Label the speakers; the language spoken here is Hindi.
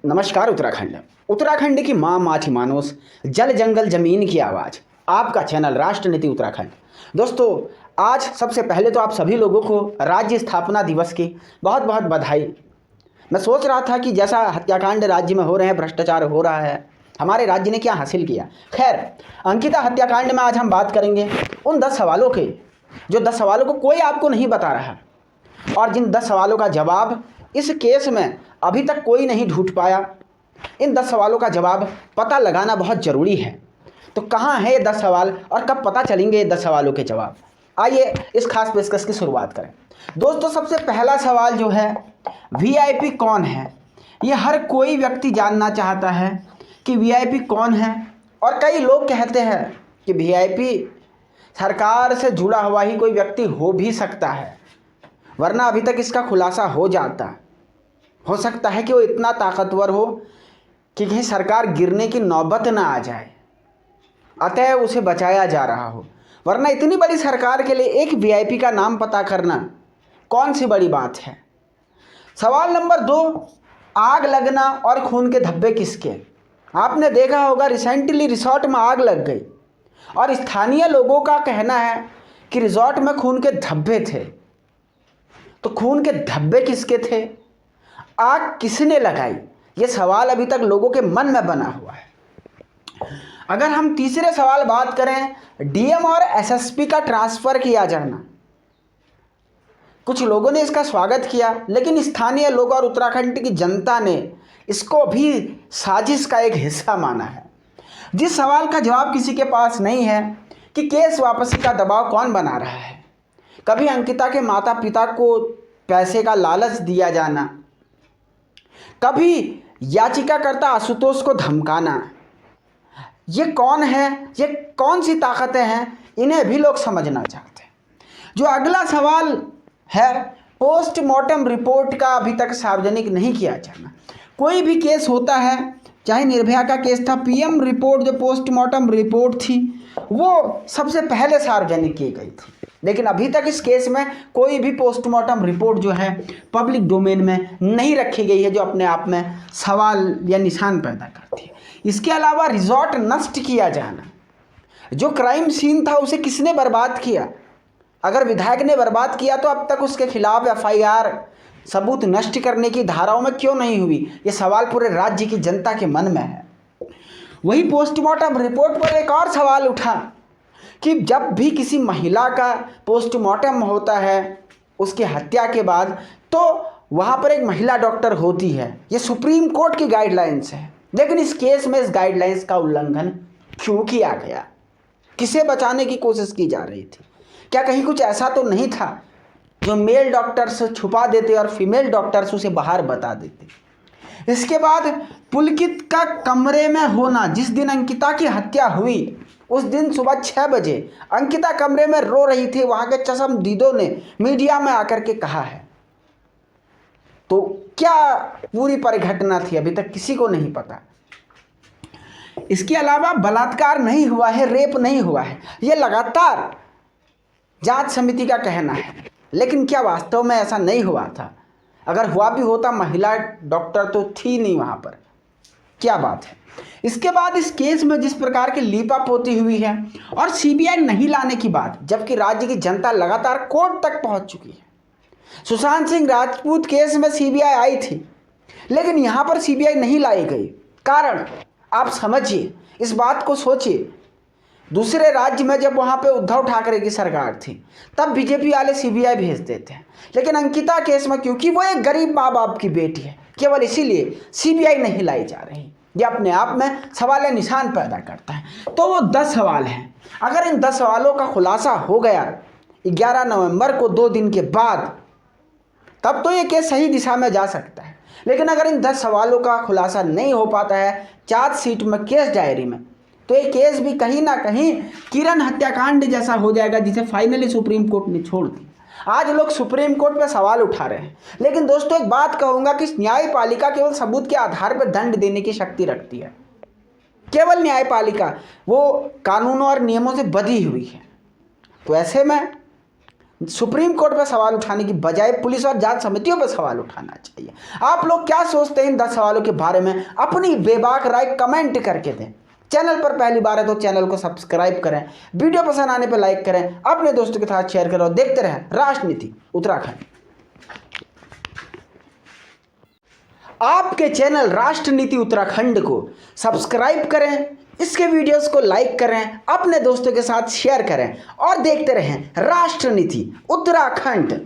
Speaker 1: नमस्कार उत्तराखंड। उत्तराखंड की माँ माछी मानोस, जल जंगल जमीन की आवाज़, आपका चैनल राष्ट्रनीति उत्तराखंड। दोस्तों, आज सबसे पहले तो आप सभी लोगों को राज्य स्थापना दिवस की बहुत बहुत बधाई। मैं सोच रहा था कि जैसा हत्याकांड राज्य में हो रहे हैं, भ्रष्टाचार हो रहा है, हमारे राज्य ने क्या हासिल किया। खैर, अंकिता हत्याकांड में आज हम बात करेंगे उन 10 सवालों के, जो 10 सवालों को कोई आपको नहीं बता रहा, और जिन 10 सवालों का जवाब इस केस में अभी तक कोई नहीं ढूंढ पाया। इन 10 सवालों का जवाब पता लगाना बहुत ज़रूरी है। तो कहाँ है ये 10 सवाल और कब पता चलेंगे ये 10 सवालों के जवाब? आइए इस खास पेशकश की शुरुआत करें। दोस्तों, सबसे पहला सवाल जो है, वीआईपी कौन है? ये हर कोई व्यक्ति जानना चाहता है कि वीआईपी कौन है। और कई लोग कहते हैं कि वीआईपी सरकार से जुड़ा हुआ ही कोई व्यक्ति हो भी सकता है, वरना अभी तक इसका खुलासा हो जाता। हो सकता है कि वो इतना ताकतवर हो कि कहीं सरकार गिरने की नौबत ना आ जाए, अतः उसे बचाया जा रहा हो। वरना इतनी बड़ी सरकार के लिए एक वीआईपी का नाम पता करना कौन सी बड़ी बात है। सवाल नंबर 2, आग लगना और खून के धब्बे किसके? आपने देखा होगा रिसेंटली रिसोर्ट में आग लग गई और स्थानीय लोगों का कहना है कि रिसोर्ट में खून के धब्बे थे। तो खून के धब्बे किसके थे? आग किसने लगाई? ये सवाल अभी तक लोगों के मन में बना हुआ है। अगर हम तीसरे सवाल बात करें, डीएम और एसएसपी का ट्रांसफर किया जाना, कुछ लोगों ने इसका स्वागत किया, लेकिन स्थानीय लोग और उत्तराखंड की जनता ने इसको भी साजिश का एक हिस्सा माना है। जिस सवाल का जवाब किसी के पास नहीं है कि केस वापसी का दबाव कौन बना रहा है। कभी अंकिता के माता पिता को पैसे का लालच दिया जाना, कभी याचिकाकर्ता आशुतोष को धमकाना। ये कौन है? ये कौन सी ताकतें हैं? इन्हें भी लोग समझना चाहते हैं। जो अगला सवाल है, पोस्टमार्टम रिपोर्ट का अभी तक सार्वजनिक नहीं किया जाना। कोई भी केस होता है, चाहे निर्भया का केस था, पीएम रिपोर्ट जो पोस्टमार्टम रिपोर्ट थी वो सबसे पहले सार्वजनिक की गई थी, लेकिन अभी तक इस केस में कोई भी पोस्टमार्टम रिपोर्ट जो है पब्लिक डोमेन में नहीं रखी गई है, जो अपने आप में सवाल या निशान पैदा करती है। इसके अलावा रिजॉर्ट नष्ट किया जाना, जो क्राइम सीन था उसे किसने बर्बाद किया? अगर विधायक ने बर्बाद किया तो अब तक उसके खिलाफ एफआईआर, सबूत नष्ट करने की धाराओं में क्यों नहीं हुई? ये सवाल पूरे राज्य की जनता के मन में है। वही पोस्टमार्टम रिपोर्ट पर एक और सवाल उठा कि जब भी किसी महिला का पोस्टमार्टम होता है उसकी हत्या के बाद, तो वहाँ पर एक महिला डॉक्टर होती है। ये सुप्रीम कोर्ट की गाइडलाइंस है, लेकिन इस केस में इस गाइडलाइंस का उल्लंघन क्यों किया गया? किसे बचाने की कोशिश की जा रही थी? क्या कहीं कुछ ऐसा तो नहीं था जो मेल डॉक्टर्स छुपा देते और फीमेल डॉक्टर्स उसे बाहर बता देते? इसके बाद पुलकित का कमरे में होना, जिस दिन अंकिता की हत्या हुई उस दिन सुबह 6 बजे अंकिता कमरे में रो रही थी, वहां के चश्मदीदों ने मीडिया में आकर के कहा है। तो क्या पूरी परिघटना थी अभी तक किसी को नहीं पता। इसके अलावा बलात्कार नहीं हुआ है, रेप नहीं हुआ है, यह लगातार जांच समिति का कहना है, लेकिन क्या वास्तव में ऐसा नहीं हुआ था? अगर हुआ भी होता, महिला डॉक्टर तो थी नहीं वहां पर। क्या बात है। इसके बाद इस केस में जिस प्रकार की लीपापोती हुई है और सीबीआई नहीं लाने की बात, जबकि राज्य की जनता लगातार कोर्ट तक पहुंच चुकी है। सुशांत सिंह राजपूत केस में सीबीआई आई थी, लेकिन यहां पर सीबीआई नहीं लाई गई। कारण आप समझिए, इस बात को सोचिए। दूसरे राज्य में जब वहां पे उद्धव ठाकरे की सरकार थी, तब बीजेपी वाले सीबीआई भेज देते हैं, लेकिन अंकिता केस में क्योंकि वो एक गरीब माँ बाप की बेटी है, केवल इसीलिए सीबीआई नहीं लाई जा रही। ये अपने आप में सवाल निशान पैदा करता है। तो वो 10 सवाल हैं। अगर इन 10 सवालों का खुलासा हो गया 11 नवंबर को, 2 दिन के बाद, तब तो ये केस सही दिशा में जा सकता है। लेकिन अगर इन 10 सवालों का खुलासा नहीं हो पाता है चार्जशीट में, केस डायरी में, तो ये केस भी कहीं ना कहीं किरण हत्याकांड जैसा हो जाएगा, जिसे फाइनली सुप्रीम कोर्ट ने छोड़ दिया। आज लोग सुप्रीम कोर्ट पे सवाल उठा रहे हैं, लेकिन दोस्तों एक बात कहूंगा कि न्यायपालिका केवल सबूत के आधार पर दंड देने की शक्ति रखती है। केवल न्यायपालिका वो कानूनों और नियमों से बधी हुई है। तो ऐसे में सुप्रीम कोर्ट पर सवाल उठाने की बजाय पुलिस और जांच समितियों पर सवाल उठाना चाहिए। आप लोग क्या सोचते हैं इन 10 सवालों के बारे में? अपनी बेबाक राय कमेंट करके दें। चैनल पर पहली बार है तो चैनल को सब्सक्राइब करें, वीडियो पसंद आने पर लाइक करें, अपने दोस्तों के साथ शेयर करें और देखते रहें राष्ट्रनीति उत्तराखंड। आपके चैनल राष्ट्रनीति उत्तराखंड को सब्सक्राइब करें, इसके वीडियोस को लाइक करें, अपने दोस्तों के साथ शेयर करें और देखते रहें राष्ट्रनीति उत्तराखंड।